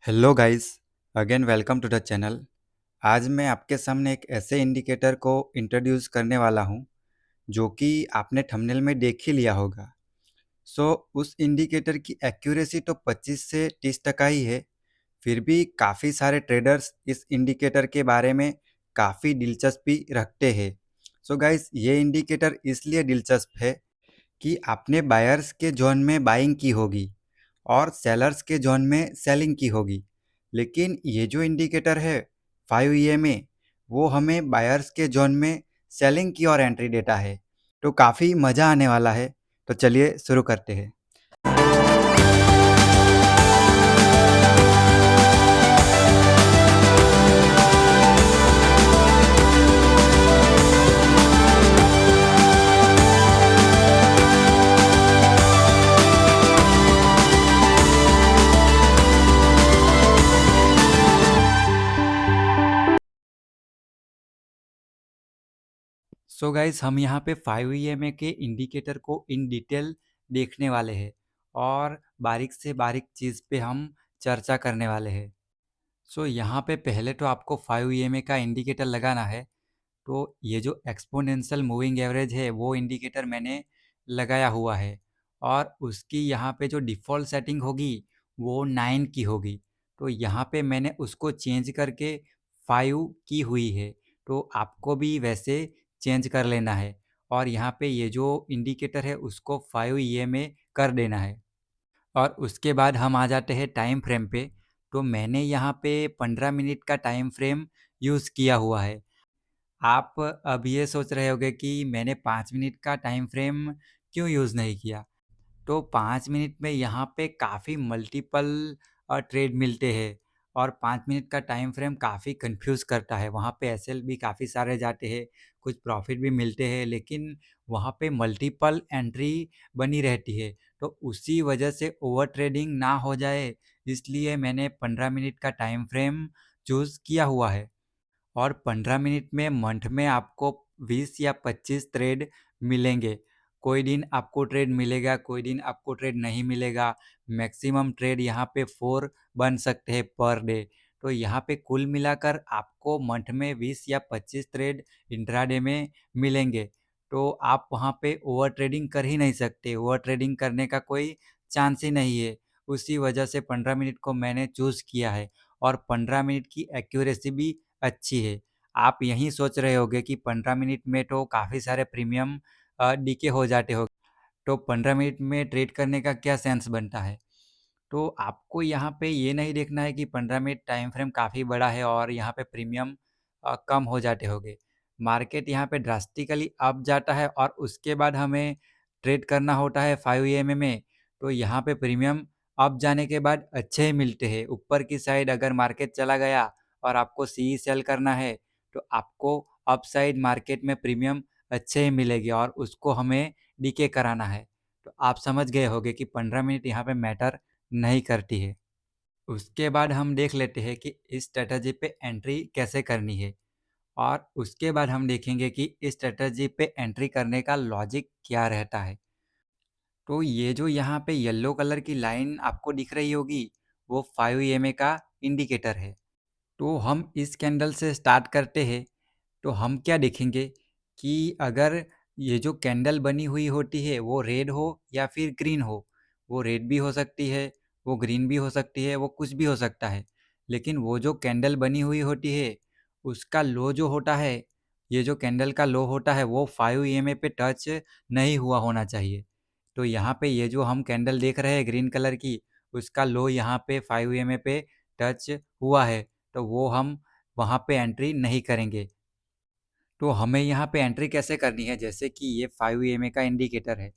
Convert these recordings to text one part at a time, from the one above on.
Hello guys, again welcome to the channel. आज मैं आपके सामने एक ऐसे इंडिकेटर को इंट्रोड्यूस करने वाला हूं जो कि आपने थंबनेल में देख ही लिया होगा। उस इंडिकेटर की एक्यूरेसी तो 25 से 30% ही है। फिर भी काफ़ी सारे ट्रेडर्स इस इंडिकेटर के बारे में काफ़ी दिलचस्पी रखते हैं। गाइस, ये इंडिकेटर इसलिए दिलचस्प है कि आपने बायर्स के जोन में बाइंग की होगी और सेलर्स के जोन में सेलिंग की होगी। लेकिन ये जो इंडिकेटर है 5 EMA, वो हमें बायर्स के जोन में सेलिंग की और एंट्री देता है। तो काफ़ी मज़ा आने वाला है। तो चलिए शुरू करते हैं। गाइस, हम यहाँ पे 5 EMA के इंडिकेटर को इन डिटेल देखने वाले हैं और बारीक से बारीक चीज़ पे हम चर्चा करने वाले हैं। यहाँ पे पहले तो आपको 5 EMA का इंडिकेटर लगाना है। तो ये जो एक्सपोनेंशियल मूविंग एवरेज है वो इंडिकेटर मैंने लगाया हुआ है और उसकी यहाँ पे जो डिफ़ॉल्ट सेटिंग होगी वो 9 की होगी। तो यहाँ पे मैंने उसको चेंज करके 5 की हुई है। तो आपको भी वैसे चेंज कर लेना है और यहाँ पे ये जो इंडिकेटर है उसको 5 EMA कर देना है। और उसके बाद हम आ जाते हैं टाइम फ्रेम पे। तो मैंने यहाँ पे 15 मिनट का टाइम फ्रेम यूज़ किया हुआ है। आप अब ये सोच रहे होंगे कि मैंने 5 मिनट का टाइम फ्रेम क्यों यूज़ नहीं किया। तो 5 मिनट में यहाँ पे काफ़ी मल्टीपल ट्रेड मिलते हैं और 5 मिनट का टाइम फ्रेम काफ़ी कंफ्यूज करता है। वहाँ पे एसएल भी काफ़ी सारे जाते हैं, कुछ प्रॉफिट भी मिलते हैं, लेकिन वहाँ पे मल्टीपल एंट्री बनी रहती है। तो उसी वजह से ओवर ट्रेडिंग ना हो जाए, इसलिए मैंने 15 मिनट का टाइम फ्रेम चूज़ किया हुआ है। और 15 मिनट में मंथ में आपको 20 या 25 ट्रेड मिलेंगे। कोई दिन आपको ट्रेड मिलेगा, कोई दिन आपको ट्रेड नहीं मिलेगा। मैक्सिमम ट्रेड यहाँ पे 4 बन सकते हैं पर डे। तो यहाँ पे कुल मिलाकर आपको मंथ में 20 या 25 ट्रेड इंट्राडे में मिलेंगे। तो आप वहाँ पे ओवर ट्रेडिंग कर ही नहीं सकते, ओवर ट्रेडिंग करने का कोई चांस ही नहीं है। उसी वजह से 15 मिनट को मैंने चूज़ किया है और 15 मिनट की एक्यूरेसी भी अच्छी है। आप यही सोच रहे होंगे कि 15 मिनट में तो काफ़ी सारे प्रीमियम डीके हो जाते हो, तो 15 मिनट में ट्रेड करने का क्या सेंस बनता है। तो आपको यहाँ पे ये नहीं देखना है कि 15 मिनट टाइम फ्रेम काफ़ी बड़ा है और यहाँ पे प्रीमियम कम हो जाते होंगे। मार्केट यहाँ पे ड्रास्टिकली अप जाता है और उसके बाद हमें ट्रेड करना होता है 5 EMA में। तो यहाँ पे प्रीमियम अप जाने के बाद अच्छे ही मिलते हैं। ऊपर की साइड अगर मार्केट चला गया और आपको सी सेल करना है तो आपको अप साइड मार्केट में प्रीमियम अच्छे ही मिलेगी और उसको हमें डीके कराना है। तो आप समझ गए होंगे कि 15 मिनट यहाँ पे मैटर नहीं करती है। उसके बाद हम देख लेते हैं कि इस स्ट्रेटजी पे एंट्री कैसे करनी है और उसके बाद हम देखेंगे कि इस स्ट्रेटजी पे एंट्री करने का लॉजिक क्या रहता है। तो ये जो यहाँ पे येलो कलर की लाइन आपको दिख रही होगी वो 5 EMA का इंडिकेटर है। तो हम इस कैंडल से स्टार्ट करते हैं। तो हम क्या देखेंगे कि अगर ये जो कैंडल बनी हुई होती है वो रेड हो या फिर ग्रीन हो। वो रेड भी हो सकती है, वो ग्रीन भी हो सकती है, वो कुछ भी हो सकता है। लेकिन वो जो कैंडल बनी हुई होती है उसका लो जो होता है, ये जो कैंडल का लो होता है वो 5 EMA पे टच नहीं हुआ होना चाहिए। तो यहाँ पे ये जो हम कैंडल देख रहे हैं ग्रीन कलर की, उसका लो यहाँ पे 5 EMA पे टच हुआ है। तो वो हम वहाँ पे एंट्री नहीं करेंगे। तो हमें यहाँ पे एंट्री कैसे करनी है, जैसे कि ये 5 EMA का इंडिकेटर है।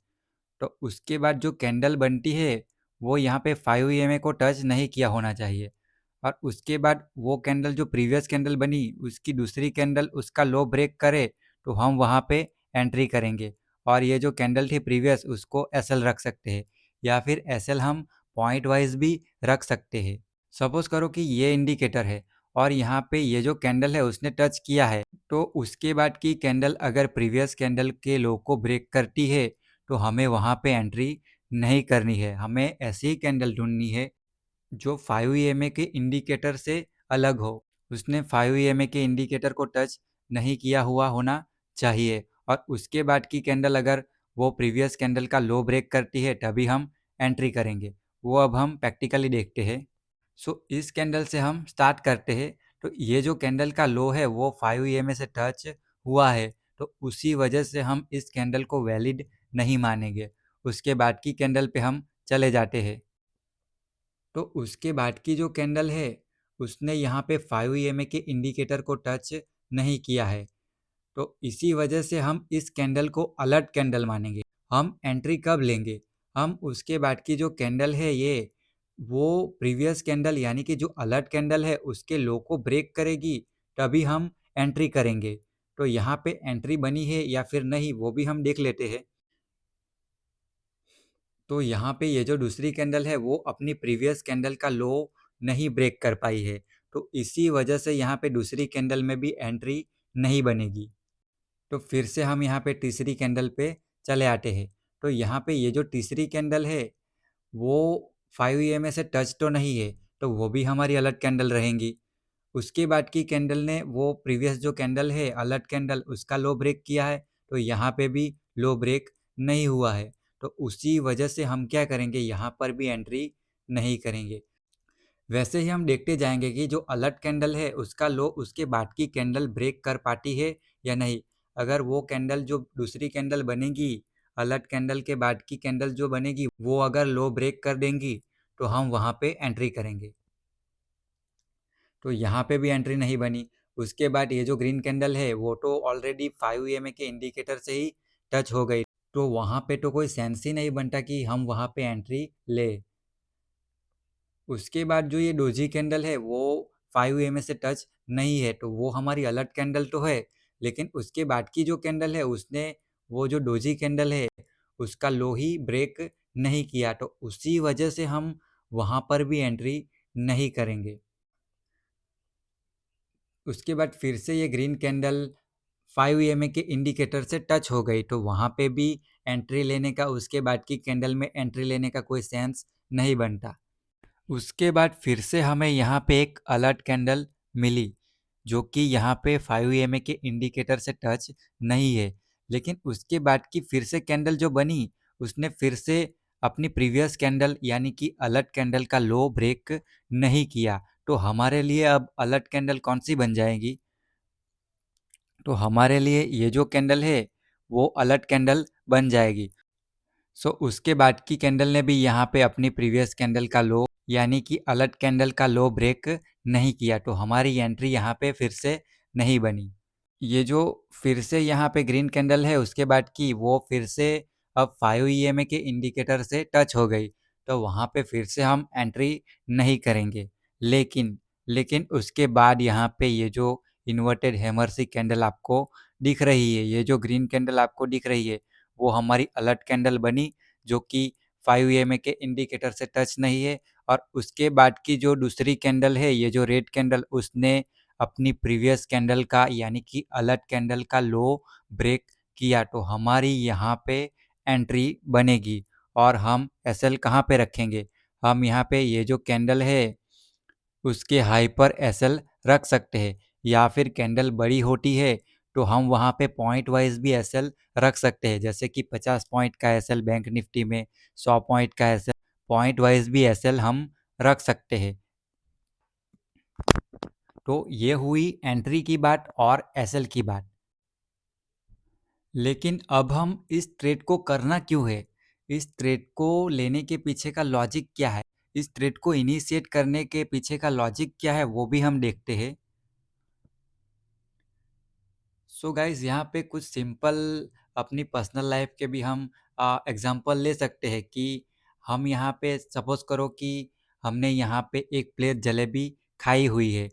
तो उसके बाद जो कैंडल बनती है वो यहाँ पे 5 EMA को टच नहीं किया होना चाहिए। और उसके बाद वो कैंडल जो प्रीवियस कैंडल बनी उसकी दूसरी कैंडल उसका लो ब्रेक करे तो हम वहाँ पे एंट्री करेंगे। और ये जो कैंडल थी प्रीवियस उसको एसएल रख सकते हैं या फिर एसएल हम पॉइंट वाइज भी रख सकते हैं। सपोज करो कि ये इंडिकेटर है और यहाँ पे ये जो कैंडल है उसने टच किया है। तो उसके बाद की कैंडल अगर प्रीवियस कैंडल के लो को ब्रेक करती है तो हमें वहाँ पे एंट्री नहीं करनी है। हमें ऐसी ही कैंडल ढूंढनी है जो 5 ईएमए के इंडिकेटर से अलग हो। उसने 5 ईएमए के इंडिकेटर को टच नहीं किया हुआ होना चाहिए, और उसके बाद की कैंडल अगर वो प्रीवियस कैंडल का लो ब्रेक करती है तभी हम एंट्री करेंगे। वो अब हम प्रैक्टिकली देखते हैं। सो इस कैंडल से हम स्टार्ट करते हैं। तो ये जो कैंडल का लो है वो 5 ईएमए से टच हुआ है, तो उसी वजह से हम इस कैंडल को वैलिड नहीं मानेंगे। उसके बाद की कैंडल पे हम चले जाते हैं। तो उसके बाद की जो कैंडल है उसने यहाँ पे 5 ईएमए के इंडिकेटर को टच नहीं किया है, तो इसी वजह से हम इस कैंडल को अलर्ट कैंडल मानेंगे। हम एंट्री कब लेंगे? हम उसके बाद की जो कैंडल है ये, वो प्रीवियस कैंडल यानी कि जो अलर्ट कैंडल है उसके लो को ब्रेक करेगी, तभी हम एंट्री करेंगे। तो यहाँ पे एंट्री बनी है या फिर नहीं वो भी हम देख लेते हैं। तो यहाँ पे ये जो दूसरी कैंडल है वो अपनी प्रीवियस कैंडल का लो नहीं ब्रेक कर पाई है, तो इसी वजह से यहाँ पे दूसरी कैंडल में भी एंट्री नहीं बनेगी। तो फिर से हम यहाँ पे तीसरी कैंडल पे चले आते हैं। तो यहाँ पे ये जो तीसरी कैंडल है वो 5 ईएमए से टच तो नहीं है, तो वो भी हमारी अलर्ट कैंडल रहेंगी। उसके बाद की कैंडल ने वो प्रीवियस जो कैंडल है अलर्ट कैंडल उसका लो ब्रेक किया है, तो यहाँ पे भी लो ब्रेक नहीं हुआ है, तो उसी वजह से हम क्या करेंगे, यहाँ पर भी एंट्री नहीं करेंगे। वैसे ही हम देखते जाएंगे कि जो अलर्ट कैंडल है उसका लो उसके बाद की कैंडल ब्रेक कर पाती है या नहीं। अगर वो कैंडल जो दूसरी कैंडल बनेगी, अलर्ट कैंडल के बाद की कैंडल जो बनेगी वो अगर लो ब्रेक कर देंगी तो हम वहाँ पे एंट्री करेंगे। तो यहाँ पे भी एंट्री नहीं बनी। उसके बाद ये जो ग्रीन कैंडल है वो तो ऑलरेडी 5 ईएमए के इंडिकेटर से ही टच हो गई, तो वहाँ पे तो कोई सेंस ही नहीं बनता कि हम वहाँ पे एंट्री ले। उसके बाद जो ये डोजी कैंडल है वो 5 ईएमए से टच नहीं है, तो वो हमारी अलर्ट कैंडल तो है, लेकिन उसके बाद की जो कैंडल है उसने वो जो डोजी कैंडल है उसका लो ही ब्रेक नहीं किया, तो उसी वजह से हम वहाँ पर भी एंट्री नहीं करेंगे। उसके बाद फिर से ये ग्रीन कैंडल 5 ईएमए के इंडिकेटर से टच हो गई, तो वहाँ पे भी एंट्री लेने का, उसके बाद की कैंडल में एंट्री लेने का कोई सेंस नहीं बनता। उसके बाद फिर से हमें यहाँ पे एक अलर्ट कैंडल मिली, जो कि यहाँ पे 5 ईएमए के इंडिकेटर से टच नहीं है, लेकिन उसके बाद की फिर से कैंडल जो बनी उसने फिर से अपनी प्रीवियस कैंडल यानी कि अलर्ट कैंडल का लो ब्रेक नहीं किया, तो हमारे लिए अब अलर्ट कैंडल कौन सी बन जाएगी? तो हमारे लिए ये जो कैंडल है वो अलर्ट कैंडल बन जाएगी। सो उसके बाद की कैंडल ने भी यहाँ पे अपनी प्रीवियस कैंडल का लो यानी कि अलर्ट कैंडल का लो ब्रेक नहीं किया, तो हमारी एंट्री यहाँ पे फिर से नहीं बनी। ये जो फिर से यहाँ पे ग्रीन कैंडल है उसके बाद की वो फिर से अब 5 ईएमए के इंडिकेटर से टच हो गई, तो वहाँ पे फिर से हम एंट्री नहीं करेंगे। लेकिन लेकिन उसके बाद यहाँ पे ये जो इन्वर्टेड हैमर सी कैंडल आपको दिख रही है, ये जो ग्रीन कैंडल आपको दिख रही है वो हमारी अलर्ट कैंडल बनी, जो कि 5 ईएमए के इंडिकेटर से टच नहीं है। और उसके बाद की जो दूसरी कैंडल है ये जो रेड कैंडल, उसने अपनी प्रीवियस कैंडल का यानी कि अलर्ट कैंडल का लो ब्रेक किया, तो हमारी यहाँ पे एंट्री बनेगी। और हम एसएल कहाँ पे रखेंगे? हम यहाँ पे ये जो कैंडल है उसके हाई पर एसएल रख सकते हैं, या फिर कैंडल बड़ी होती है तो हम वहाँ पे पॉइंट वाइज भी एसएल रख सकते हैं, जैसे कि 50 पॉइंट का एसएल बैंक निफ्टी में, 100 पॉइंट का एसएल, पॉइंट वाइज भी एसएल हम रख सकते हैं। तो ये हुई एंट्री की बात और एसएल की बात। लेकिन अब हम इस ट्रेड को करना क्यों है? इस ट्रेड को लेने के पीछे का लॉजिक क्या है? इस ट्रेड को इनिशिएट करने के पीछे का लॉजिक क्या है वो भी हम देखते हैं। सो गाइज यहाँ पे कुछ सिंपल अपनी पर्सनल लाइफ के भी हम एग्जांपल ले सकते हैं कि हम यहाँ पे सपोज करो कि हमने यहाँ पे एक प्लेट जलेबी खाई हुई है,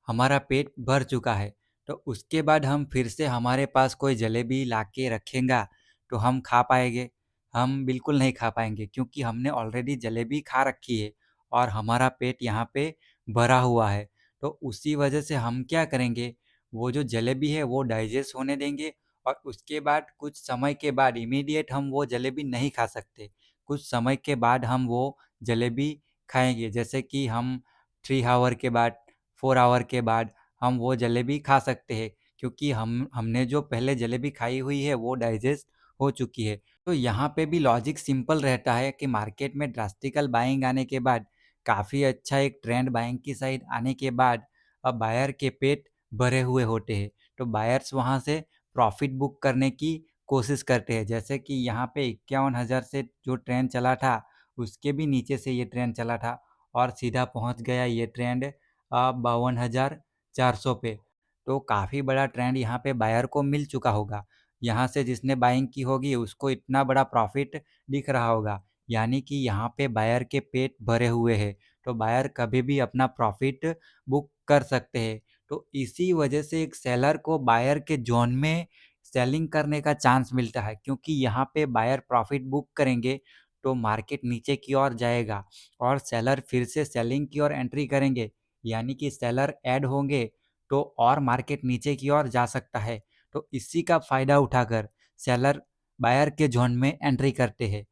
हमारा पेट भर चुका है, तो उसके बाद हम फिर से हमारे पास कोई जलेबी लाके रखेगा तो हम खा पाएंगे? हम बिल्कुल नहीं खा पाएंगे, क्योंकि हमने ऑलरेडी जलेबी खा रखी है और हमारा पेट यहाँ पे भरा हुआ है। तो उसी वजह से हम क्या करेंगे, वो जो जलेबी है वो डाइजेस्ट होने देंगे, और उसके बाद कुछ समय के बाद इमीडिएट हम वो जलेबी नहीं खा सकते, कुछ समय के बाद हम वो जलेबी खाएंगे, जैसे कि हम 3 आवर के बाद, 4 आवर के बाद हम वो जलेबी खा सकते हैं, क्योंकि हमने जो पहले जलेबी खाई हुई है वो डाइजेस्ट हो चुकी है। तो यहाँ पे भी लॉजिक सिंपल रहता है कि मार्केट में ड्रास्टिकल बाइंग आने के बाद, काफ़ी अच्छा एक ट्रेंड बाइंग की साइड आने के बाद, अब बायर के पेट भरे हुए होते हैं, तो बायर्स वहाँ से प्रॉफिट बुक करने की कोशिश करते हैं। जैसे कि यहाँ पे 51,000 से जो ट्रेंड चला था, उसके भी नीचे से ये ट्रेंड चला था और सीधा पहुँच गया ये ट्रेंड 52,400 पे। तो काफ़ी बड़ा ट्रेंड यहाँ पे बायर को मिल चुका होगा। यहाँ से जिसने बाइंग की होगी उसको इतना बड़ा प्रॉफिट दिख रहा होगा, यानी कि यहाँ पे बायर के पेट भरे हुए हैं, तो बायर कभी भी अपना प्रॉफिट बुक कर सकते हैं। तो इसी वजह से एक सेलर को बायर के जोन में सेलिंग करने का चांस मिलता है, क्योंकि यहाँ पे बायर प्रॉफिट बुक करेंगे तो मार्केट नीचे की ओर जाएगा और सेलर फिर से सेलिंग की ओर एंट्री करेंगे, यानी कि सेलर ऐड होंगे तो और मार्केट नीचे की ओर जा सकता है। तो इसी का फ़ायदा उठाकर सेलर बायर के जोन में एंट्री करते हैं।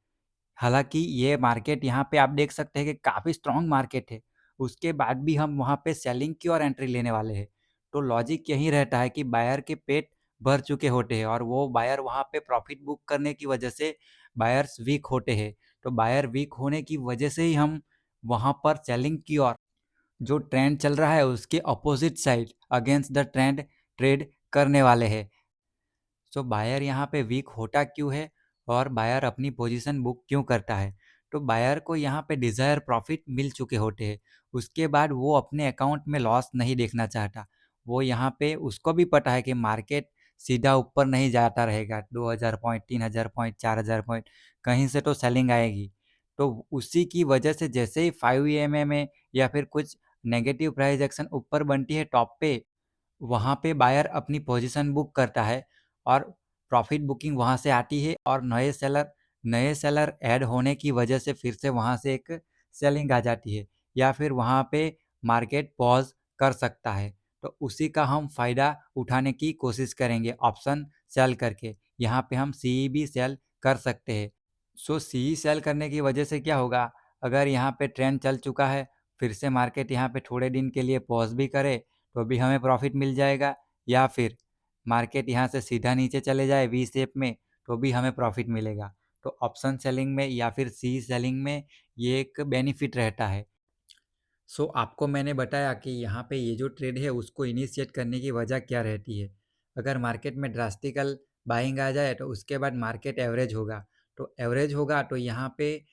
हालाँकि ये मार्केट यहाँ पे आप देख सकते हैं कि काफ़ी स्ट्रॉन्ग मार्केट है, उसके बाद भी हम वहाँ पे सेलिंग की ओर एंट्री लेने वाले हैं। तो लॉजिक यही रहता है कि बायर के पेट भर चुके होते हैं और वो बायर वहाँ पे प्रॉफिट बुक करने की वजह से बायर्स वीक होते हैं। तो बायर वीक होने की वजह से ही हम वहाँ पर सेलिंग की ओर, जो ट्रेंड चल रहा है उसके opposite side against the trend trade करने वाले हैं। सो बायर यहाँ पे वीक होता क्यों है और बायर अपनी पोजीशन बुक क्यों करता है? तो बायर को यहाँ पे डिज़ायर प्रॉफिट मिल चुके होते हैं, उसके बाद वो अपने अकाउंट में लॉस नहीं देखना चाहता। वो यहाँ पे उसको भी पता है कि मार्केट सीधा ऊपर नहीं जाता रहेगा, 2000 पॉइंट, 3000 पॉइंट, 4000 पॉइंट, कहीं से तो सेलिंग आएगी। तो उसी की वजह से जैसे ही 5 ईएमए में या फिर कुछ नेगेटिव प्राइस एक्शन ऊपर बनती है टॉप पे, वहाँ पे बायर अपनी पोजीशन बुक करता है और प्रॉफिट बुकिंग वहाँ से आती है और नए सेलर ऐड होने की वजह से फिर से वहाँ से एक सेलिंग आ जाती है, या फिर वहाँ पे मार्केट पॉज कर सकता है। तो उसी का हम फ़ायदा उठाने की कोशिश करेंगे ऑप्शन सेल करके। यहाँ पे हम सी भी सेल कर सकते हैं। सो सी सेल करने की वजह से क्या होगा, अगर यहाँ पे ट्रेंड चल चुका है, फिर से मार्केट यहाँ पे थोड़े दिन के लिए पॉज भी करे तो भी हमें प्रॉफिट मिल जाएगा, या फिर मार्केट यहाँ से सीधा नीचे चले जाए वी शेप में तो भी हमें प्रॉफिट मिलेगा। तो ऑप्शन सेलिंग में या फिर सी सेलिंग में ये एक बेनिफिट रहता है। सो आपको मैंने बताया कि यहाँ पे ये जो ट्रेड है उसको इनिशिएट करने की वजह क्या रहती है। अगर मार्केट में ड्रास्टिकल बाइंग आ जाए तो उसके बाद मार्केट एवरेज होगा, तो एवरेज होगा तो यहाँ पे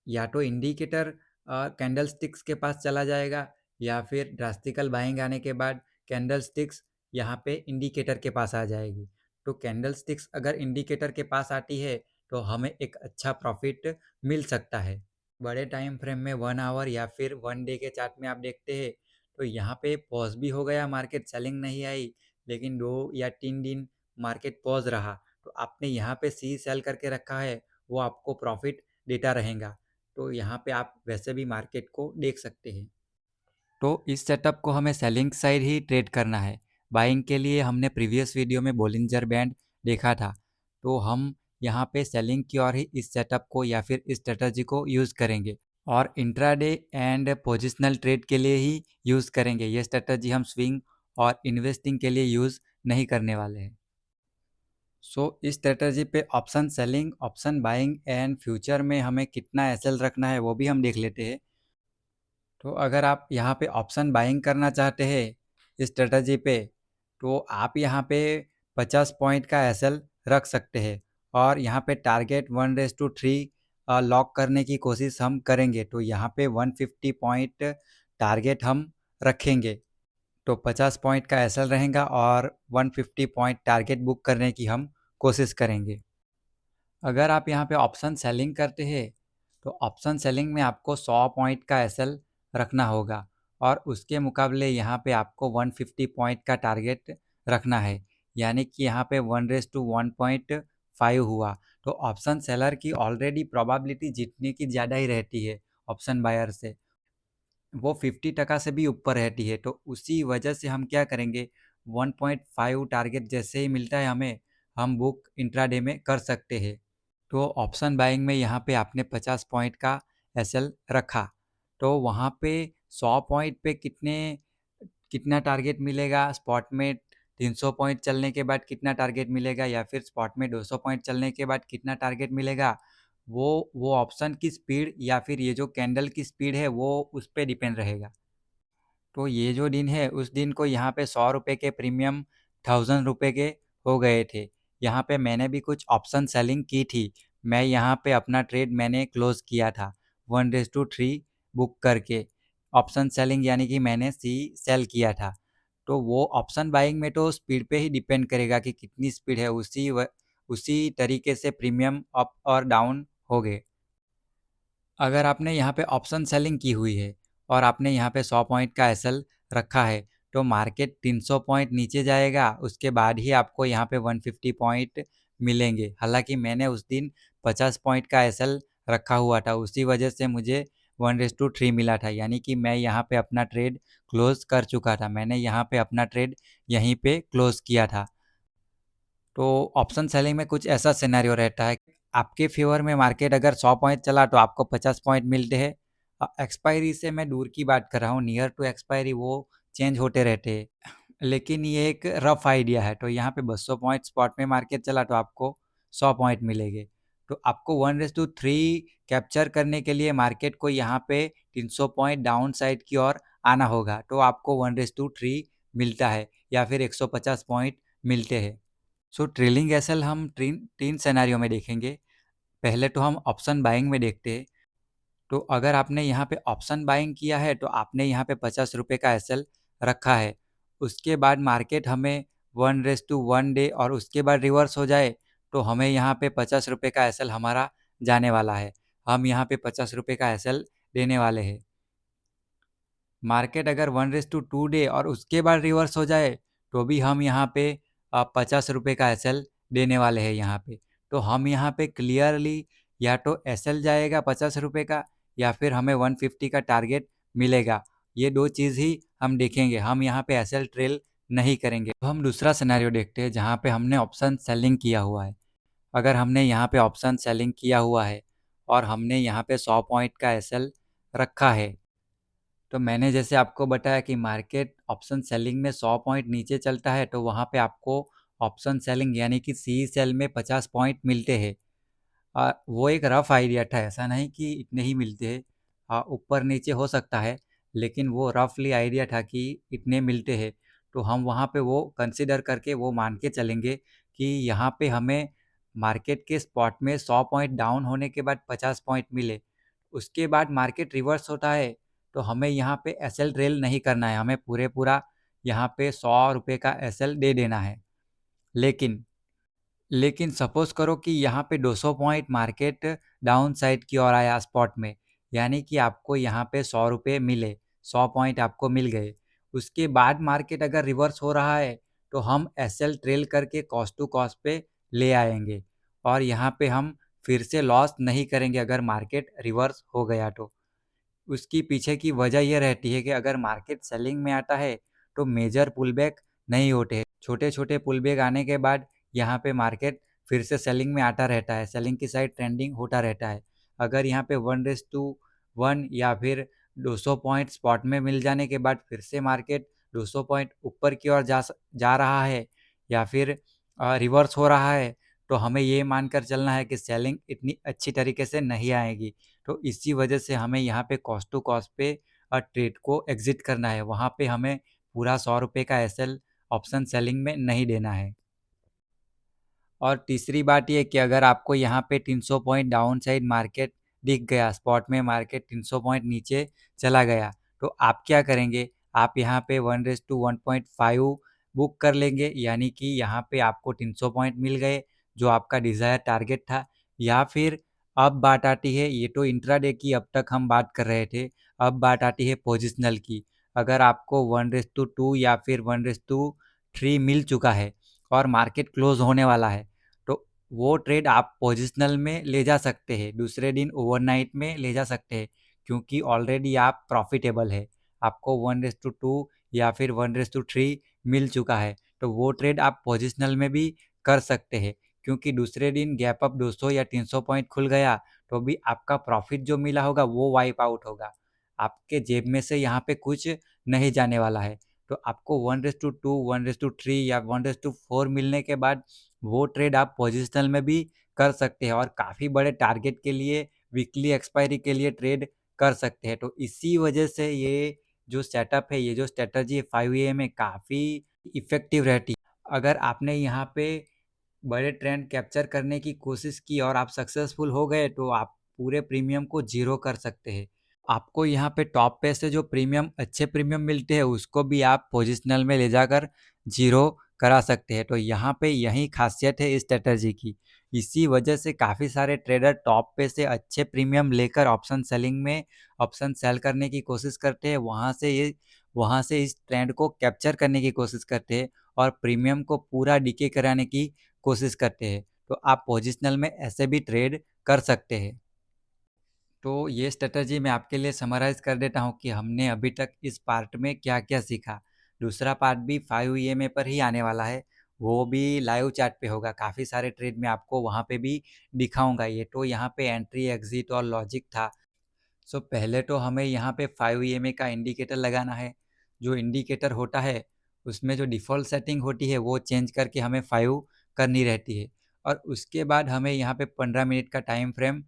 या तो इंडिकेटर कैंडल स्टिक्स के पास चला जाएगा, या फिर ड्रास्टिकल बाइंग आने के बाद कैंडल स्टिक्स यहाँ पे इंडिकेटर के पास आ जाएगी। तो कैंडल स्टिक्स अगर इंडिकेटर के पास आती है तो हमें एक अच्छा प्रॉफिट मिल सकता है। बड़े टाइम फ्रेम में 1 आवर या फिर 1 डे के चार्ट में आप देखते हैं तो यहाँ पे पॉज भी हो गया, मार्केट सेलिंग नहीं आई, लेकिन 2 या 3 दिन मार्केट पॉज रहा, तो आपने यहाँ पे सी सेल करके रखा है, वो आपको प्रॉफिट देता रहेगा। तो यहाँ पे आप वैसे भी मार्केट को देख सकते हैं। तो इस सेटअप को हमें सेलिंग साइड ही ट्रेड करना है। बाइंग के लिए हमने प्रीवियस वीडियो में बोलिंजर बैंड देखा था, तो हम यहाँ पे सेलिंग की ओर ही इस सेटअप को या फिर इस स्ट्रेटजी को यूज़ करेंगे और इंट्राडे एंड पोजिशनल ट्रेड के लिए ही यूज़ करेंगे। ये स्ट्रेटजी हम स्विंग और इन्वेस्टिंग के लिए यूज़ नहीं करने वाले हैं। सो इस स्ट्रेटजी पे option selling, option buying and future में हमें कितना एसएल रखना है वो भी हम देख लेते हैं। तो अगर आप यहाँ पे ऑप्शन बाइंग करना चाहते हैं इस स्ट्रेटजी पे, तो आप यहाँ पे 50 पॉइंट का एसएल रख सकते हैं और यहाँ पे टारगेट 1:3 लॉक करने की कोशिश हम करेंगे। तो यहाँ पे 150 पॉइंट टारगेट हम रखेंगे, तो 50 पॉइंट का एसएल रहेगा और 150 पॉइंट टारगेट बुक करने की हम कोशिश करेंगे। अगर आप यहाँ पे ऑप्शन सेलिंग करते हैं तो ऑप्शन सेलिंग में आपको 100 पॉइंट का एसएल रखना होगा और उसके मुकाबले यहाँ पे आपको 150 पॉइंट का टारगेट रखना है, यानी कि यहाँ पे 1:1.5 हुआ। तो ऑप्शन सेलर की ऑलरेडी प्रोबेबिलिटी जितने की ज़्यादा ही रहती है ऑप्शन बायर से, वो 50% से भी ऊपर रहती है। तो उसी वजह से हम क्या करेंगे, 1.5 टारगेट जैसे ही मिलता है हमें, हम बुक इंट्राडे में कर सकते हैं। तो ऑप्शन बाइंग में यहाँ पे आपने 50 पॉइंट का एसएल रखा, तो वहाँ पे 100 पॉइंट पे कितना टारगेट मिलेगा, स्पॉट में 300 पॉइंट चलने के बाद कितना टारगेट मिलेगा, या फिर स्पॉट में 200 पॉइंट चलने के बाद कितना टारगेट मिलेगा, वो ऑप्शन की स्पीड या फिर ये जो कैंडल की स्पीड है वो उस पे डिपेंड रहेगा। तो ये जो दिन है उस दिन को यहाँ पे 100 रुपये के प्रीमियम 1000 रुपये के हो गए थे। यहाँ पे मैंने भी कुछ ऑप्शन सेलिंग की थी। मैं यहाँ पे अपना ट्रेड मैंने क्लोज किया था 1:3 बुक करके। ऑप्शन सेलिंग यानी कि मैंने सी सेल किया था। तो वो ऑप्शन बाइंग में तो स्पीड पे ही डिपेंड करेगा कि कितनी स्पीड है, उसी तरीके से प्रीमियम अप और डाउन हो गए। अगर आपने यहाँ पे ऑप्शन सेलिंग की हुई है और आपने यहाँ पे 100 पॉइंट का एसएल रखा है, तो मार्केट 300 पॉइंट नीचे जाएगा, उसके बाद ही आपको यहाँ पे 150 पॉइंट मिलेंगे। हालांकि मैंने उस दिन 50 पॉइंट का एसएल रखा हुआ था, उसी वजह से मुझे 1:3 मिला था, यानी कि मैं यहाँ पे अपना ट्रेड क्लोज कर चुका था। मैंने यहाँ पे अपना ट्रेड यहीं पे क्लोज किया था। तो ऑप्शन सेलिंग में कुछ ऐसा सिनेरियो रहता है, आपके फेवर में मार्केट अगर 100 पॉइंट चला तो आपको 50 पॉइंट मिलते हैं। एक्सपायरी से मैं दूर की बात कर रहा हूँ, नियर टू एक्सपायरी वो चेंज होते रहते हैं। लेकिन ये एक रफ आइडिया है। तो यहाँ पे 200 पॉइंट स्पॉट में मार्केट चला तो आपको 100 पॉइंट मिलेंगे। तो आपको 1:3 कैप्चर करने के लिए मार्केट को यहाँ पे 300 पॉइंट डाउन साइड की ओर आना होगा, तो आपको 1:3 मिलता है या फिर 150 पॉइंट मिलते हैं। सो ट्रेलिंग एसएल हम तीन तीन सिनेरियो में देखेंगे। पहले तो हम ऑप्शन बाइंग में देखते हैं। तो अगर आपने यहाँ पे ऑप्शन बाइंग किया है तो आपने यहाँ पे 50 रुपये का एसएल रखा है। उसके बाद मार्केट हमें 1:1 डे और उसके बाद रिवर्स हो जाए तो हमें यहाँ पे 50 रुपये का एसएल हमारा जाने वाला है। हम यहाँ पे 50 रुपये का एसएल देने वाले हैं। मार्केट अगर 1:2 डे और उसके बाद रिवर्स हो जाए तो भी हम यहाँ पे 50 रुपये का एसएल देने वाले हैं यहाँ पे। तो हम यहाँ पे क्लियरली या तो एसएल जाएगा 50 रुपये का, या फिर हमें 150 का टारगेट मिलेगा। ये दो चीज़ ही हम देखेंगे, हम यहाँ पे एसएल ट्रेल नहीं करेंगे। तो हम दूसरा सिनेरियो देखते हैं जहाँ पे हमने ऑप्शन सेलिंग किया हुआ है। अगर हमने यहाँ पे ऑप्शन सेलिंग किया हुआ है और हमने यहाँ पे 100 पॉइंट का एसएल रखा है, तो मैंने जैसे आपको बताया कि मार्केट ऑप्शन सेलिंग में 100 पॉइंट नीचे चलता है तो वहाँ पे आपको ऑप्शन सेलिंग यानी कि सी सेल में 50 पॉइंट मिलते हैं। वो एक रफ आइडिया था, ऐसा नहीं कि इतने ही मिलते हैं। ऊपर नीचे हो सकता है, लेकिन वो रफली आइडिया था कि इतने मिलते हैं। तो हम वहाँ पे वो कंसिडर करके वो मान के चलेंगे कि यहाँ पे हमें मार्केट के स्पॉट में 100 पॉइंट डाउन होने के बाद 50 पॉइंट मिले। उसके बाद मार्केट रिवर्स होता है तो हमें यहाँ पे एसएल ट्रेल नहीं करना है, हमें पूरे पूरा यहाँ पे 100 रुपये का एसएल दे देना है। लेकिन लेकिन सपोज करो कि यहाँ पे 200 पॉइंट मार्केट डाउन साइड की ओर आया स्पॉट में, यानी कि आपको यहाँ पे 100 रुपये मिले, 100 पॉइंट आपको मिल गए। उसके बाद मार्केट अगर रिवर्स हो रहा है तो हम एसएल ट्रेल करके कॉस्ट टू कॉस्ट पे ले आएंगे, और यहाँ पे हम फिर से लॉस नहीं करेंगे अगर मार्केट रिवर्स हो गया तो। उसकी पीछे की वजह यह रहती है कि अगर मार्केट सेलिंग में आता है तो मेजर पुलबैक नहीं होते हैं। छोटे छोटे पुलबैक आने के बाद यहाँ पे मार्केट फिर से सेलिंग में आता रहता है, सेलिंग की साइड ट्रेंडिंग होता रहता है। अगर यहाँ पे 1:1 या फिर 200 पॉइंट स्पॉट में मिल जाने के बाद फिर से मार्केट 200 पॉइंट ऊपर की ओर जा रहा है या फिर रिवर्स हो रहा है, तो हमें ये मानकर चलना है कि सेलिंग इतनी अच्छी तरीके से नहीं आएगी। तो इसी वजह से हमें यहाँ पे कॉस्ट टू कॉस्ट पे ट्रेड को एग्जिट करना है। वहाँ पे हमें पूरा 100 रुपये का एसएल ऑप्शन सेलिंग में नहीं देना है। और तीसरी बात ये कि अगर आपको यहाँ पे 300 पॉइंट डाउन साइड मार्केट दिख गया, स्पॉट में मार्केट 300 पॉइंट नीचे चला गया, तो आप क्या करेंगे? आप यहाँ पे 1:1.5 बुक कर लेंगे, यानी कि यहाँ पे आपको 300 पॉइंट मिल गए जो आपका डिज़ायर टारगेट था। या फिर अब बात आती है, ये तो इंट्राडे की अब तक हम बात कर रहे थे, अब बात आती है पोजिशनल की। अगर आपको 1:2 या फिर 1:3 मिल चुका है और मार्केट क्लोज होने वाला है, तो वो ट्रेड आप पोजिशनल में ले जा सकते हैं, दूसरे दिन ओवरनाइट में ले जा सकते हैं, क्योंकि ऑलरेडी आप प्रॉफिटेबल है। आपको 1:2 या फिर 1:3 मिल चुका है, तो वो ट्रेड आप पोजिशनल में भी कर सकते हैं, क्योंकि दूसरे दिन गैप अप 200 या 300 पॉइंट खुल गया तो भी आपका प्रॉफिट जो मिला होगा वो वाइप आउट होगा। आपके जेब में से यहाँ पे कुछ नहीं जाने वाला है। तो आपको 1:2, 1:3 या 1:4 मिलने के बाद वो ट्रेड आप पोजिशनल में भी कर सकते हैं और काफ़ी बड़े टारगेट के लिए, वीकली एक्सपायरी के लिए ट्रेड कर सकते हैं। तो इसी वजह से ये जो सेटअप है, ये जो स्ट्रेटजी है 5 में काफ़ी इफ़ेक्टिव रहती है। अगर आपने यहाँ पे बड़े ट्रेंड कैप्चर करने की कोशिश की और आप सक्सेसफुल हो गए तो आप पूरे प्रीमियम को ज़ीरो कर सकते हैं। आपको यहाँ पे टॉप पे से जो प्रीमियम अच्छे प्रीमियम मिलते हैं उसको भी आप पोजिशनल में ले जाकर ज़ीरो करा सकते हैं। तो यहाँ पे यही खासियत है इस स्ट्रेटजी की। इसी वजह से काफ़ी सारे ट्रेडर टॉप पे से अच्छे प्रीमियम लेकर ऑप्शन सेलिंग में ऑप्शन सेल करने की कोशिश करते हैं। वहाँ से इस ट्रेंड को कैप्चर करने की कोशिश करते हैं और प्रीमियम को पूरा डीके कराने की कोशिश करते हैं। तो आप पोजिशनल में ऐसे भी ट्रेड कर सकते हैं। तो ये स्ट्रेटजी मैं आपके लिए समराइज़ कर देता हूँ कि हमने अभी तक इस पार्ट में क्या-क्या सीखा। दूसरा पार्ट भी 5 ईएमए पर ही आने वाला है, वो भी लाइव चार्ट पे होगा। काफ़ी सारे ट्रेड मैं आपको वहाँ पे भी दिखाऊँगा। ये तो यहाँ पे एंट्री, एग्ज़िट और लॉजिक था। सो पहले तो हमें यहाँ पे 5 ईएमए का इंडिकेटर लगाना है। जो इंडिकेटर होता है, उसमें जो डिफ़ॉल्ट सेटिंग होती है वो चेंज करके हमें 5 करनी रहती है और उसके बाद हमें यहाँ पे 15 मिनट का टाइम फ्रेम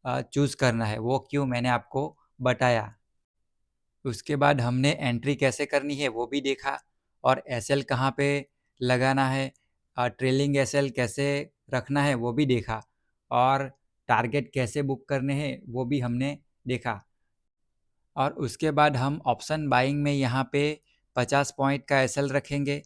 चूज़ करना है। वो क्यों मैंने आपको बताया। उसके बाद हमने एंट्री कैसे करनी है वो भी देखा और एसएल कहाँ पे लगाना है, ट्रेलिंग एसएल कैसे रखना है वो भी देखा और टारगेट कैसे बुक करने हैं वो भी हमने देखा। और उसके बाद हम ऑप्शन बाइंग में यहाँ पे 50 पॉइंट का एसएल रखेंगे।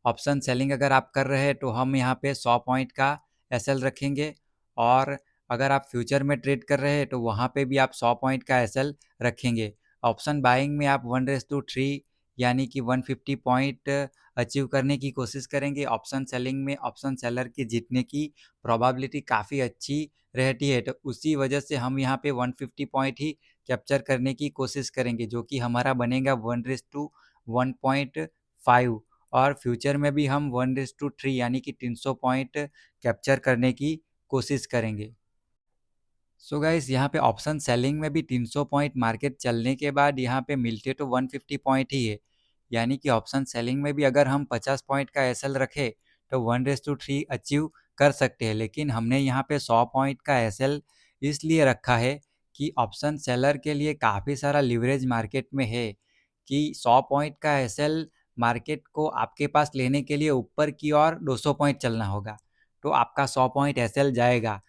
ऑप्शन सेलिंग अगर आप कर रहे हैं तो हम यहाँ पे 100 पॉइंट का एसएल रखेंगे और अगर आप फ्यूचर में ट्रेड कर रहे हैं तो वहाँ पे भी आप 100 पॉइंट का एसएल रखेंगे। ऑप्शन बाइंग में आप 1:3 यानी कि 150 पॉइंट अचीव करने की कोशिश करेंगे। ऑप्शन सेलिंग में ऑप्शन सेलर के जीतने की प्रोबेबिलिटी काफ़ी अच्छी रहती है, तो उसी वजह से हम यहाँ पे 150 पॉइंट ही कैप्चर करने की कोशिश करेंगे, जो कि हमारा बनेगा 1:1.5 और फ्यूचर में भी हम 1:3 यानी कि 300 पॉइंट कैप्चर करने की कोशिश करेंगे। सो गाइस, यहाँ पे ऑप्शन सेलिंग में भी 300 पॉइंट मार्केट चलने के बाद यहाँ पे मिलते तो 150 पॉइंट ही है। यानी कि ऑप्शन सेलिंग में भी अगर हम 50 पॉइंट का एसएल रखें तो 1:3 अचीव कर सकते हैं। लेकिन हमने यहाँ पे 100 पॉइंट का एसएल इसलिए रखा है कि ऑप्शन सेलर के लिए काफ़ी सारा लिवरेज मार्केट में है कि 100 पॉइंट का एसएल मार्केट को आपके पास लेने के लिए ऊपर की ओर 200 पॉइंट चलना होगा। तो आपका 100 पॉइंट एसएल जाएगा।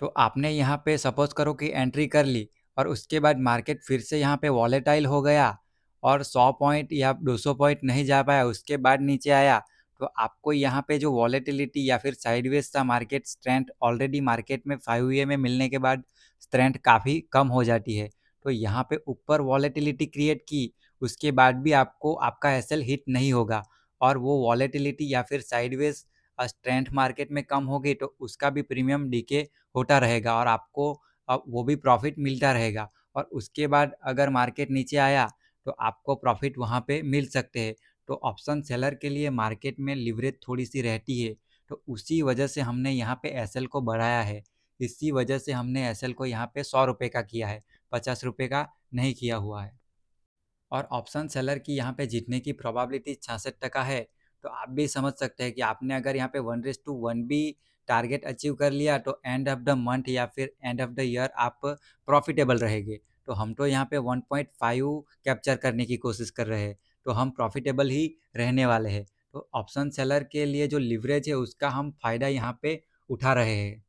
तो आपने यहाँ पे सपोज करो कि एंट्री कर ली और उसके बाद मार्केट फिर से यहाँ पे वॉलेटाइल हो गया और 100 पॉइंट या 200 पॉइंट नहीं जा पाया, उसके बाद नीचे आया, तो आपको यहाँ पे जो वॉलेटिलिटी या फिर साइडवेज सा मार्केट स्ट्रेंथ ऑलरेडी मार्केट में 5 ईए में मिलने के बाद स्ट्रेंथ काफ़ी कम हो जाती है। तो यहाँ पे ऊपर वॉलेटिलिटी क्रिएट की, उसके बाद भी आपको आपका एसएल हिट नहीं होगा और वो वॉलेटिलिटी या फिर साइडवेज स्ट्रेंथ मार्केट में कम होगी तो उसका भी प्रीमियम डीके होता रहेगा और आपको वो भी प्रॉफिट मिलता रहेगा और उसके बाद अगर मार्केट नीचे आया तो आपको प्रॉफिट वहाँ पे मिल सकते हैं। तो ऑप्शन सेलर के लिए मार्केट में लिवरेज थोड़ी सी रहती है, तो उसी वजह से हमने यहाँ पे एसएल को बढ़ाया है। इसी वजह से हमने एसएल को यहाँ पे 100 रुपये का किया है, 50 रुपये का नहीं किया हुआ है। और ऑप्शन सेलर की यहाँ पे जीतने की प्रोबेबिलिटी 66% है। तो आप भी समझ सकते हैं कि आपने अगर यहाँ पे 1:1 भी टारगेट अचीव कर लिया तो एंड ऑफ द मंथ या फिर एंड ऑफ द ईयर आप प्रॉफिटेबल रहेंगे। तो हम तो यहाँ पे 1.5 कैप्चर करने की कोशिश कर रहे हैं, तो हम प्रॉफिटेबल ही रहने वाले हैं। तो ऑप्शन सेलर के लिए जो लिवरेज है उसका हम फ़ायदा यहाँ पे उठा रहे हैं।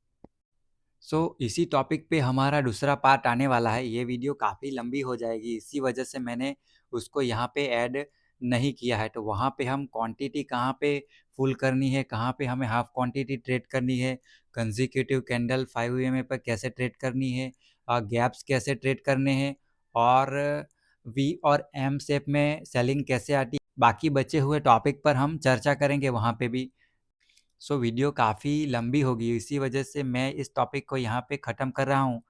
इसी टॉपिक पे हमारा दूसरा पार्ट आने वाला है। ये वीडियो काफ़ी लंबी हो जाएगी, इसी वजह से मैंने उसको यहाँ पे ऐड नहीं किया है। तो वहाँ पे हम क्वांटिटी कहाँ पे फुल करनी है, कहाँ पे हमें हाफ क्वांटिटी ट्रेड करनी है, कंसेक्यूटिव कैंडल 5 ईएमए पर कैसे ट्रेड करनी है, गैप्स कैसे ट्रेड करने हैं और वी और एम शेप में सेलिंग कैसे आती है, बाकी बचे हुए टॉपिक पर हम चर्चा करेंगे वहाँ पे भी। वीडियो काफ़ी लंबी होगी, इसी वजह से मैं इस टॉपिक को यहाँ पे ख़त्म कर रहा हूँ।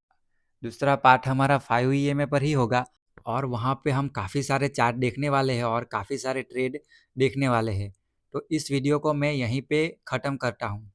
दूसरा पार्ट हमारा 5 ईएमए पर ही होगा और वहाँ पे हम काफ़ी सारे चार्ट देखने वाले हैं और काफ़ी सारे ट्रेड देखने वाले हैं। तो इस वीडियो को मैं यहीं पे ख़त्म करता हूँ।